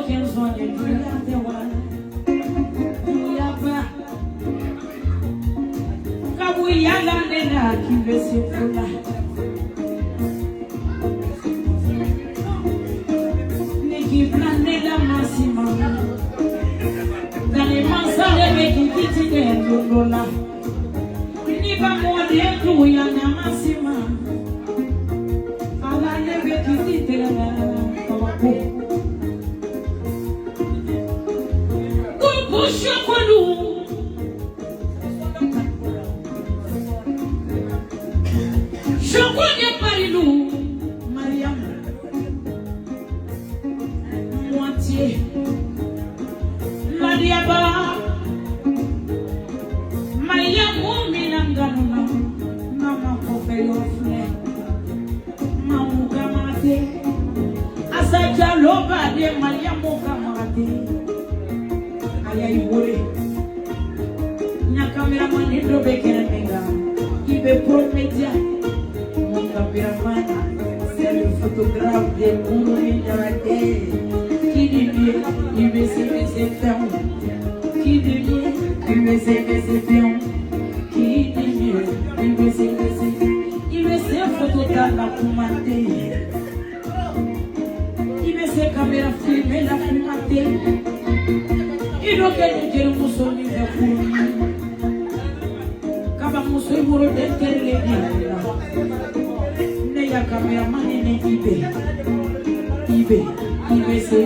kenzone duyatewa duyaba kabu yala nena kivese fula niki planela masima dale masale beki kiti de ndola ni ba mode duyana masima ala ne beki kiti de c'est le photographe des bourrées de la terre qui devient, il veut s'aimer ses fermes, qui devient, il veut s'aimer ses fermes, qui devient, il veut s'aimer ses il veut ses photos dans la fumatée, il veut ses caméras filmer la fumatée, il doit que le mousson lui fait fourni, kaba mousson il mourut d'être les biens. Ya cameraman ene ibe se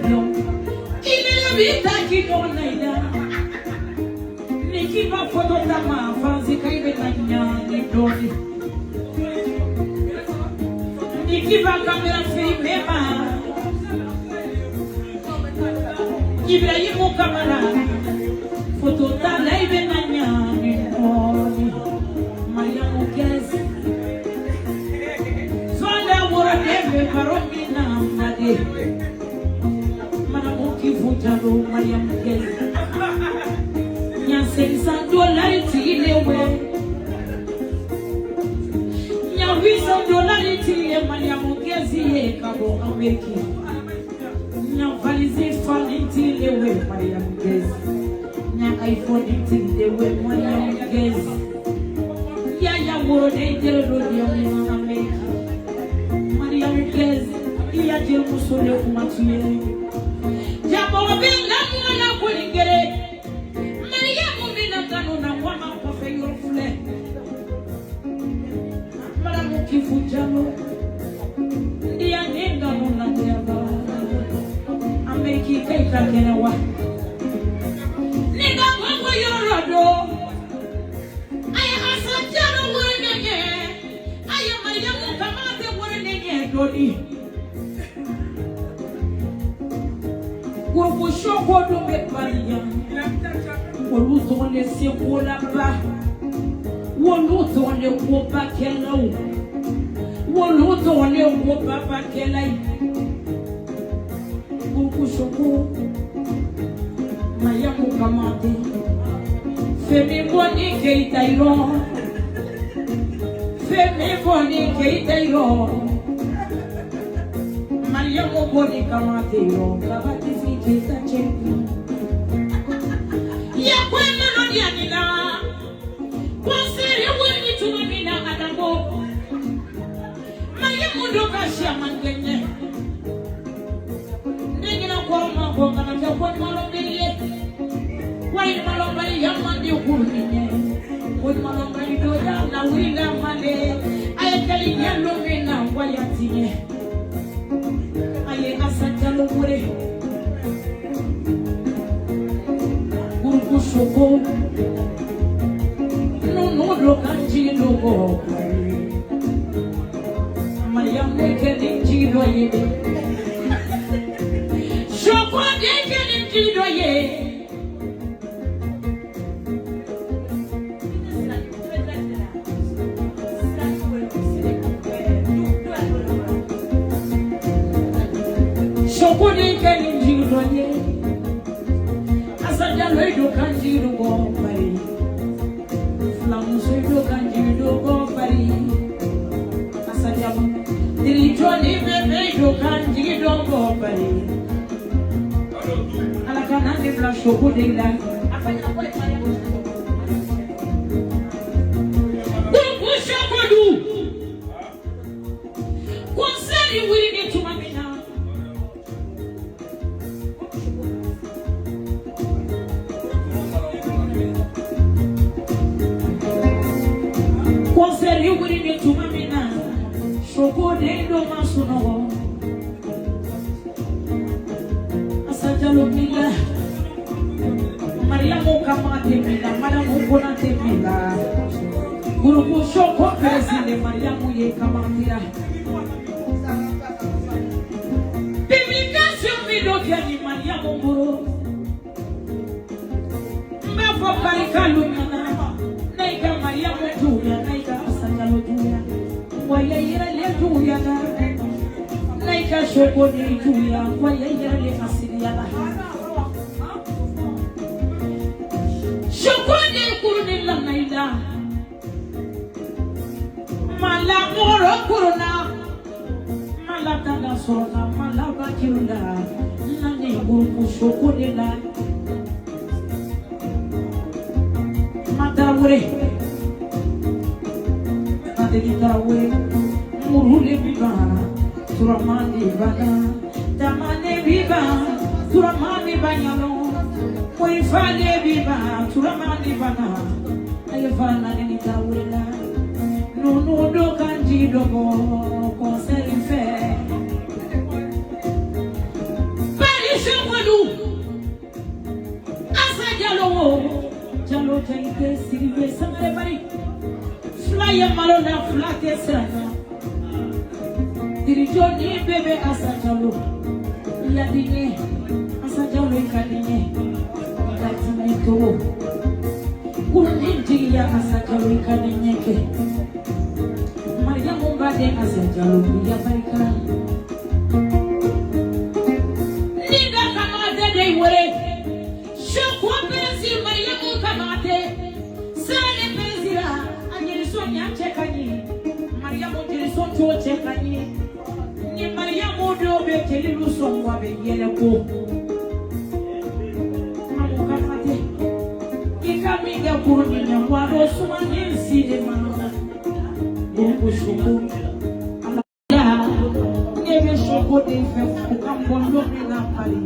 pion ibe la vita ki dona ida niki ba foto tama fanzi kaibe tanya ni doni niki ba camera filme ma Ibrahim kamera foto tala ibe nanya ni doni Karomina made Manamuki futalo Mariam Gezi Nyansen $100 ilewe $800 Mariam Gezi kabo Ameriki Nyavalizi faniti ilewe Mariam Gezi iPhone ilewe Mariam Gezi Ya woro de jelo dia Ameriki il y a Dieu pour sauver pour m'attirer. J'aborde la moine pour l'ingérer. Maria Moumina Ganona, moi, ma fait your fleur. Madame qui fout Jano. Il y a des Ganona Diaba. Amérique, Kaita Kenawa. Nigga, what were your rado? I am a Jano winning again. I am a young Kamate winning again, Dodi. Wo shoko do me palia wo luto le se ko la ba wo luto le ko ba kela wo luto le ko ba kela wo shoko maya ko kamate femi boni ke itairo maya ko boni kamate yo kabati ya kwenda nodi anina kwa siri wenye tumamina adambo maya mundo kashia mangenye ningina kwa mambo kana kwa malombele kwa malombele ya mandi ukuruminye kwa malombele doya na wila male ayekali nyalo mina kwa yatinye aye asajalo kure Shoko no do kanji no go Mariam ke ni doye Shoko de ke ni doye Shoko de ke ni doye do kanji do go pari flamu se do kanji do go pari asajam diri joni Shokodela. Grupo Shokodu. Conselho William Tumamina. Conselho William Tumamina. Shokodendo Masuno. Asajalomila. Maria Mokama Temila, Madame Mokona Temila. Grupo Shoko President Maria Muye Kamantia. Publication Midokia ni Maria Mongoro. Mbafo Parikalumana. Naiga Maria Mojuya, Naiga Asajalojuya. Waya Yera Lejuya. Naiga Shoko Lejuya, Waya Yera Le Asiriana. Shokone kurunila naida. Mala moro kuruna. Mala tanda sona. Mala bakirunda. Nane grupo shokone la. Madawure. Madelitawure. Murule biba. Turamani bana. Tamane biba. Turamani banyalo. Moifane biba, turamani bana. Ayefana ni tawela. Nunu do kanji dogo konseri fe. Bari shomadu. Asa jalo jaike siribe samare bari. Flyer malona flake sana. Dirijoni bebe asa jalo. Yadine asa jalo ikadine. Kuninti ya asajalo ikaninyeke. Maria Mumbade asajalo ya barika. Nida kama dede iwere. Shokwa penzi Maria Mukamate. Sane penzi la anyeriso nyache kanyi. Maria Mujeriso choche kanyi. Ni Maria Mudo bekelilu songwa beyele ko. Amiga kurunina waro sumani sidema Grupo Shoko Ala Nebe Shoko de fe Fukambondo na pali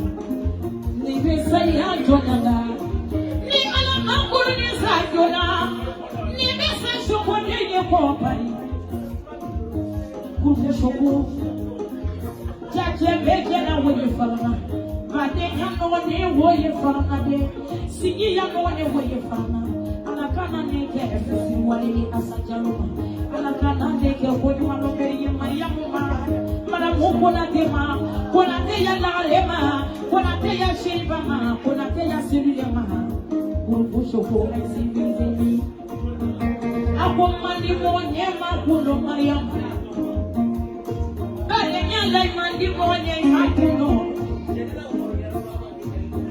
Nebe saya jonada Ni ala makuru ni sa jona Nebe sa Shoko de ye ko pali Grupo Shoko Jaje beke na woye falana Vade yano ne woye falana de Sigi yano ne woye falana Anakana neke efesi wale asajaluma Anakana neke woye waloberi Maria Muma Mara mukona tema Kona te ya lalema Kona te ya shibama Kona te ya siriyama Grupo Shoko exibindeni Ako mandi monye makuno Maria Muma Kale nyalai mandi monye makuno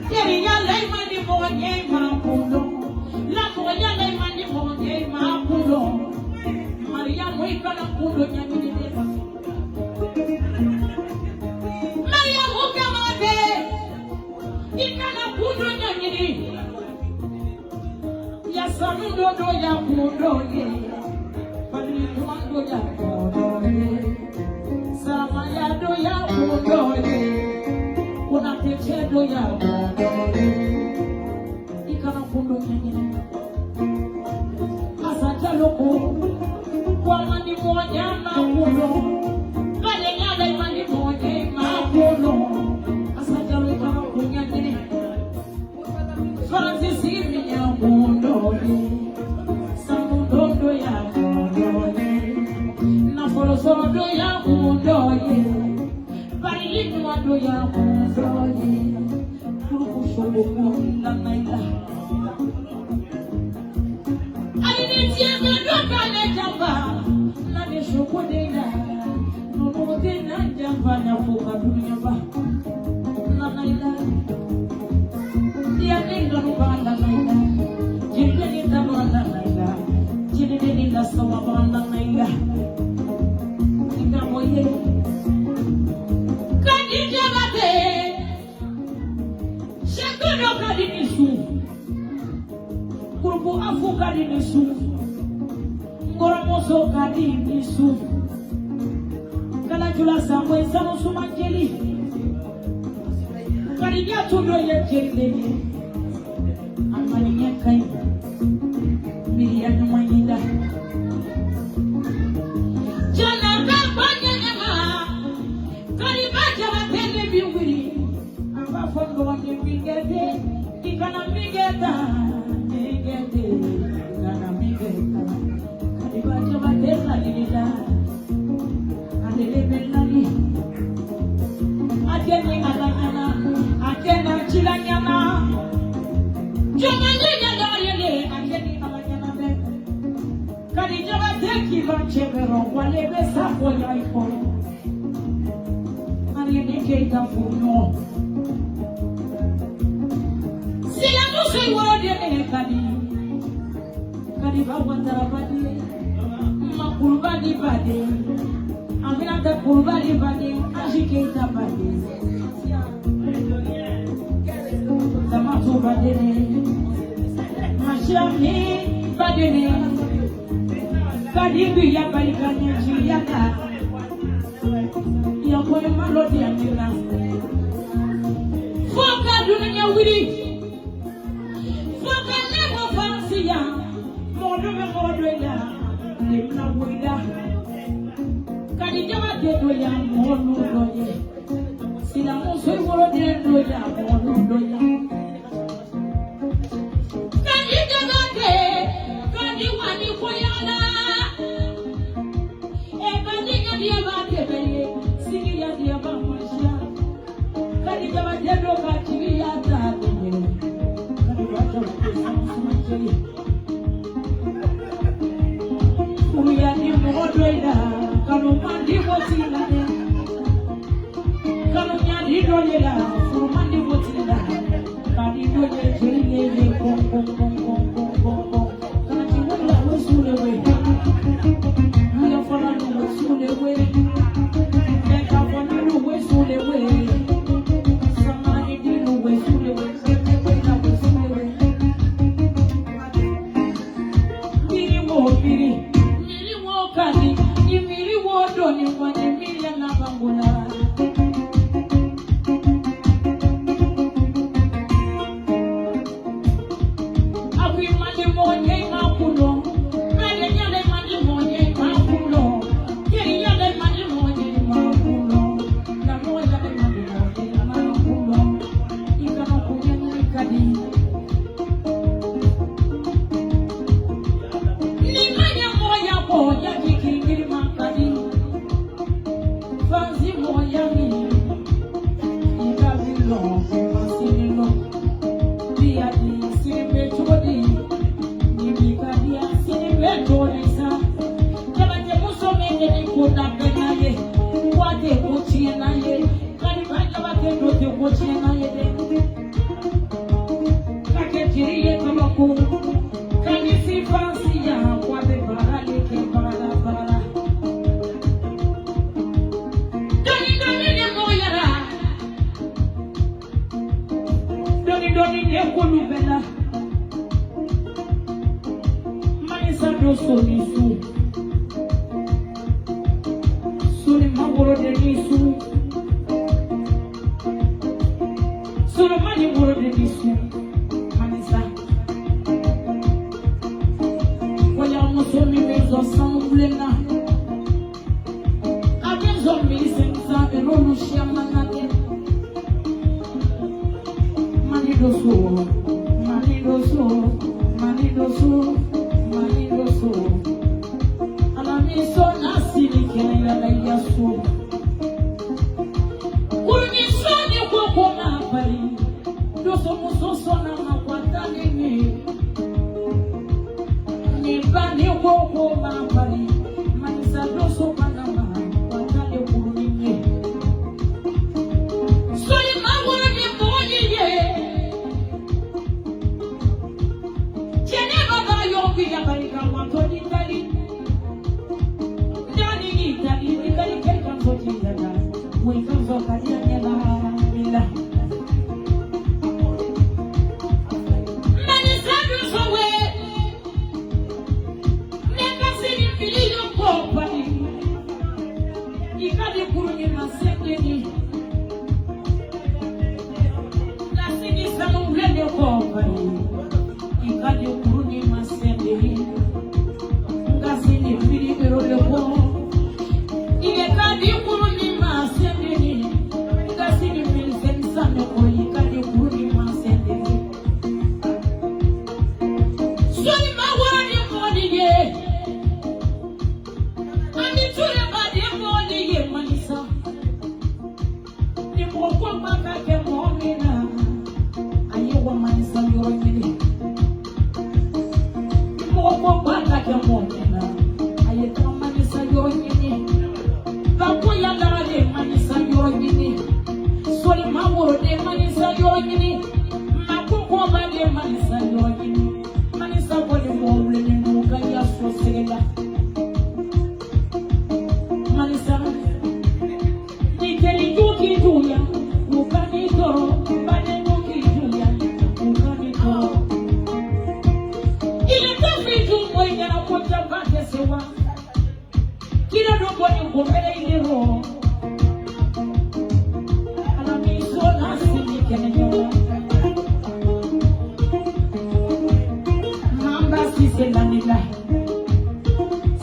Yerinya lai mandi monye makuno La moya lai mandi monye makuno Maria Muika na kundo nyamini deba Maria Muika mate Ika na kundo nyamini Ya sanundo do ya kundo ye Pali tuando ya kundo ye Sama ya do ya kundo ye Kuna techedo ya Ikana kundo nyingine Asanja loko Kwa mani moja makuno Kale nyada imani moja makuno Asanja loko ikana kundo nyingine Francis imi ya kundo Samudondo ya kundo Naforosondo ya kundo Barilini wado ya kuzoye Grupo Shoko na naila Alinitie medoka na jamba Na ne Shoko dena Nono dena jamba na fuka dunia ba Na naila Dia nenga nuba na naila Jinde nita na naila Jinde nita sawa ba na naila Ika moye Shekuno kadini Murubu afuka di nisu. Ngoromoso kadi nisu. Kala jula samwe samu sumanjeli. Kali dia tudo ye jeli. Amani nyekai. Miria numayida. Jana kapanya nyama. Kali baja watende biwiri. Amba fondo wange migete. Ikana migeta. Migete. Ikana migeta. Kali baja watenda lilila. Adele belali. Adele alanyana. Adele chilanyana. Jomanye nyana yele. Adele alanyana be. Kali jaba teki banchevero. Wale besa foya ikono. Ariene keita funo. Sila nusu iwode kadi. Kadi bawandara badi. Makulubadi badi. Aminata kulubadi badi. Ashikeita badi. Tamatu badene. Mashami badene. Kadi biya badi kanya jiyaka. Yokwe malodi amina. Foka dunia wili. Foka nebo fansiya. Modo me modo ya. Nemna wila. Kadi jama dedo ya mono doye. Sila muso iworo dedo ya mono doye. Kadi jama de. Kadi wani koyana. Kadi kadi abate beye. Sigi ya dia bamusha. Kadi jama dedo kachiri ya tabe. Kadi wacho kusamsumacheli. Uya ni modoida. Kanu mandi wotila. Kanu nyadi dolela. Kanu mandi wotila. Kadi doye jeli ye kong kong kong kong kong kong kong. Kanu chiwala wesule we. Uya fala no wesule we. Eka fala no wesule we. Samani di no wesule we. Eka wesule we. Miri wo miri. Miri wo kadi. Imiri wo doni kwenye miri ya nabangula. vake sewa. Kila dogo ni ngombele ilero. Alamiso nasi ni kenenyo. Mamba sise lanila.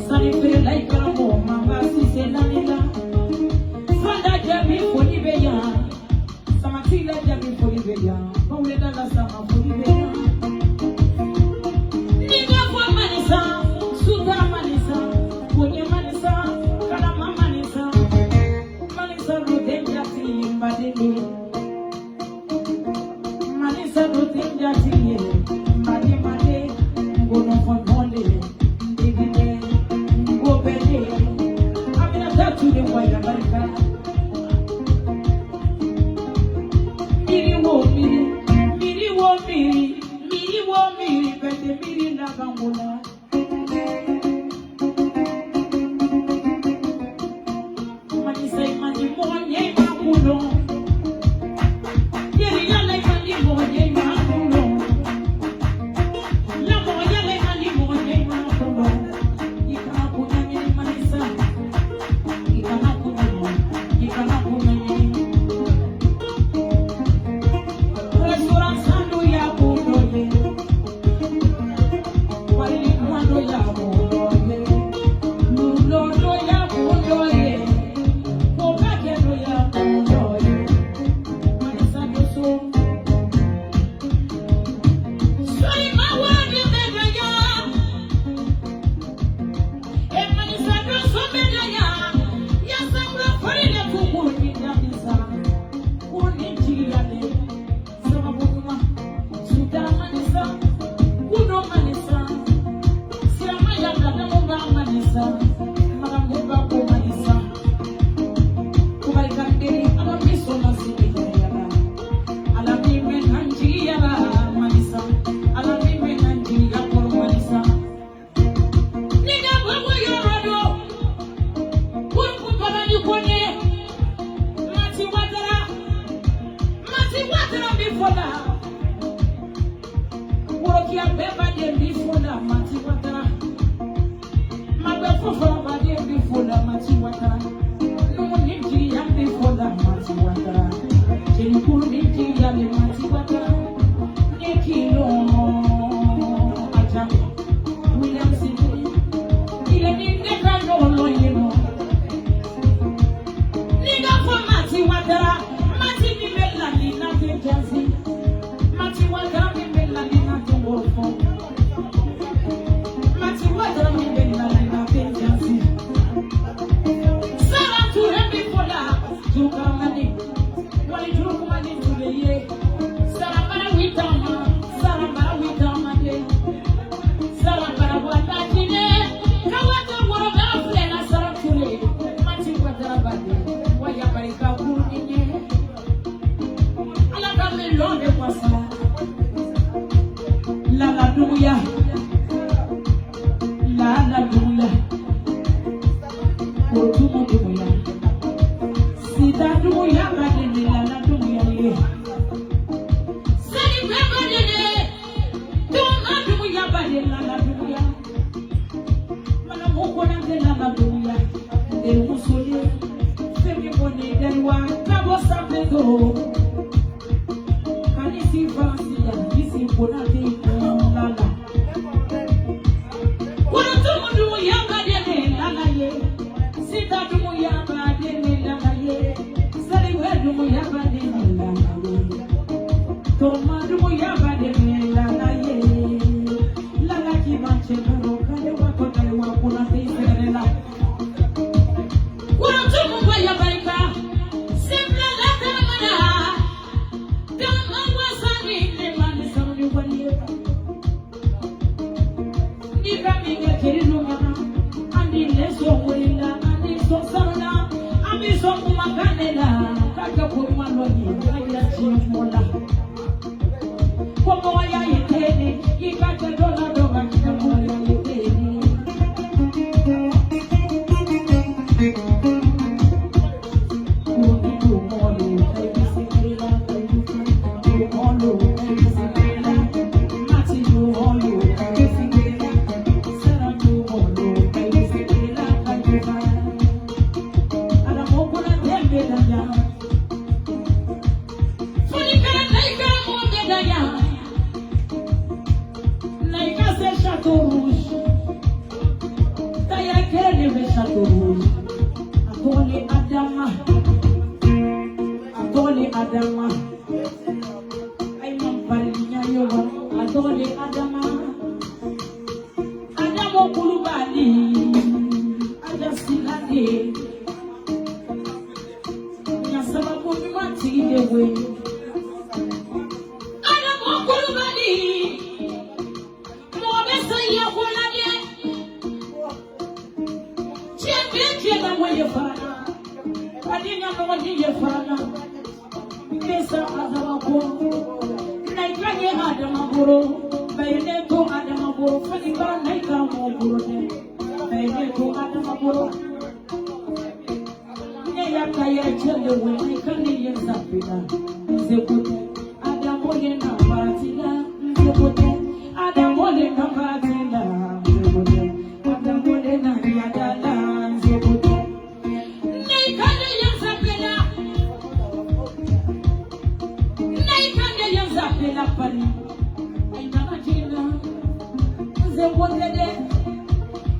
Sari pere laika mo. Mamba sise lanila. Fanda jami foni beya. Samatila jami foni beya. Pauleda la sama foni beya. Niga kwa manisa. Suda manisa. Kwenye manisa. Kalama manisa. Manisa rudenja ti mbadili. Manisa rudenja ti mbadili mbadili. Ngono konole. Ndigile. Ngobele. Amina tatu ni mwaya barika. Miri wo miri. Miri wo miri. Miri wo miri. Pete miri na bangula. Manisa imani mwanye makulo. Yeri yale imani mwanye makulo. La mwanye imani mwanye makulo. Ikana kunyanye manisa. Ikana kunyanye. Ikana kunyanye. Restaurant sandu ya budoye. Wali mwando ya budoye. Lulondo ya budoye. Kokakendo ya budoye. Manisa doso. Sori mawadi medaya. Manisa doso medaya. Yasambra farile kumuni damisa. Kuni yale. Sama buguma. Suda manisa. Kuno manisa. Sirama yanda namunga manisa. Magambuga ko manisa. Kubaikandiri alamiso nasini yara. Alami menanji yara manisa. Alami menanji yakor manisa. Niga babu yorodo. Kurku babani kone. Mati watara. Mati watara bifola. Urokia beba de bifola. Mati watara. Mabefofa ba de bifola. Mati watara. Numu niji ya bifola. Mati watara. Jenikuru niji ya le mati watara. Nekilo ajabu. William Sidney. Ile nindeka nolo yeno. Niga kwa mati watara. Mati ni mela ni na tejazi. Mati watara ni mela ni na tungofo. Mati watara ni mela ni na tejazi. Sara turembi fola. Tukamani. Wali tukumani tuleye. Sara bara witama. Sara bara witama de. Sara bara watajine. Kawata woroga flena sara tule. Mati watara bade. Waya barika kuninye. Alaka melonde kwa sara. Lala duya. Lala duya. Kotumu duya. Sita duya bade lala duya ye. Sani beba dede. Tuma duya bade lala duya. Mana moko na de lala duya. De musoli. Femi bone delwa. Kabo sapeto. Kanisi fansi ya. Isi bona de lala. Kotumu duya bade lala ye. Sita duya bade lala ye. Sari duya bade lala ye. Toma duya bade lala ye. Lala ki manche baro kale wako kale wako na teserela. Kotumu duya barika. Simple la kamana. Kama wasani ne manisa ni waliye. Niga minga kirino mana. Andi leso wila. Andi so sarana. Andi so kumakanela. Kaka kuma loni. Kaya chimola. Como vaya y tiene. Y cacha dola doga. Como vaya y tiene. Mati Adama. I'm Parinya Yoga, Adole Adama. Adamo Kulubali, Ajasilade. Yasama Kumati the way. Adamo Kulubali, Mobesa Yakulade. Champion, where your father. I didn't know what your father. Pesa Adamabo, Naikanye Adamaboro, Bayoneto Adamabo, Faniba Naika Moboro, Bayoneto Adamaboro. Nayakaya Chelaway, Canadian Zapina, Zepote, Adamolena Batina, Zepote, Adamolena Batina, Zepote, Adamolena Yadala, Zepote. La Paris, Ainagina, the one day,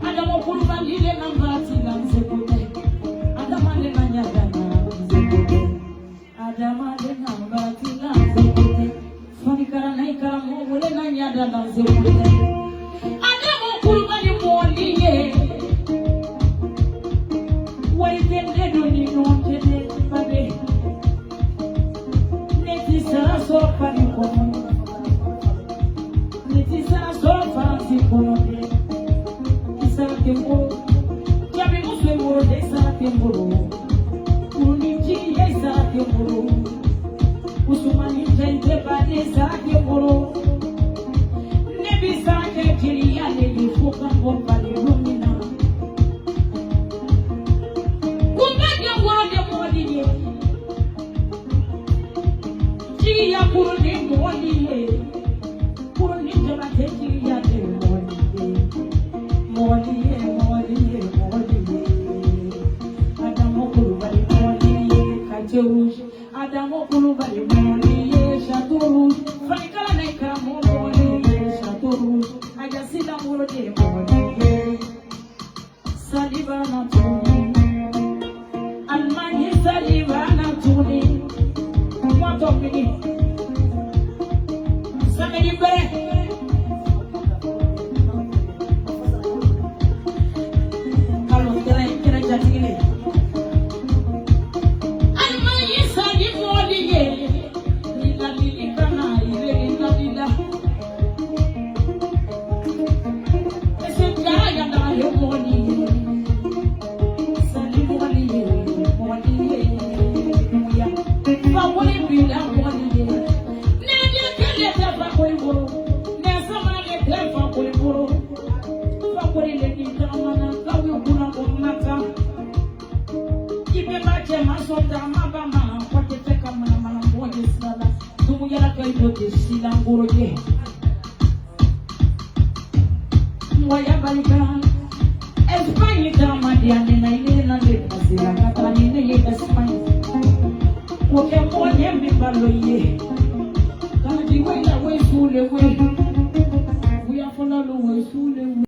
Adamo Kulubali, the Nambatina, the Bote, Adamale Nanyagana, the Bote, Adamale Nambatina, the Bote, Fanikaranaika, Molenanyadana, the Bote, Adamo Kulubali Molie, what is the Nedoni wanted, Babe? Netisa so Panico. Netisa so fancy for Isakimbo. Yabi Muslim word, Isakimbo. Uniji, Isakimbo. Usumani, Jenteba, Isakimbo. Nebi Sake, Jiriane, you focus on Bali Rumina. Kumbaja word, your body. Dia purni moliye, purni jana tejiya de moliye, moliye. Adamo kulubali moliye, kajerush. Adamo kulubali moliye, shaturush. Fanikala naika moliye, shaturush. Ajasila moliye, moliye. Saliba na tuni, almani saliba na tuni. Somebody back. Kalau kira jadi ini. Almanya sadi modiye. Lila kana ile lila. Sejarah yang dah yo modiye. Sadi modiye. Ya. Pawole bila modiye. Nende kele tapa koiboro. Nesa mane tapa koiboro. Pawole le nitamana kawo kuna kumata. Ibe bache masonda mabama kwa teka mana mmoja sana. Tumuyala kaido sila ngoroje. Mwaya balika. Espanya kama diane na ile na le pasila katani ne ye Espanya. Woke mwenye mbalo ye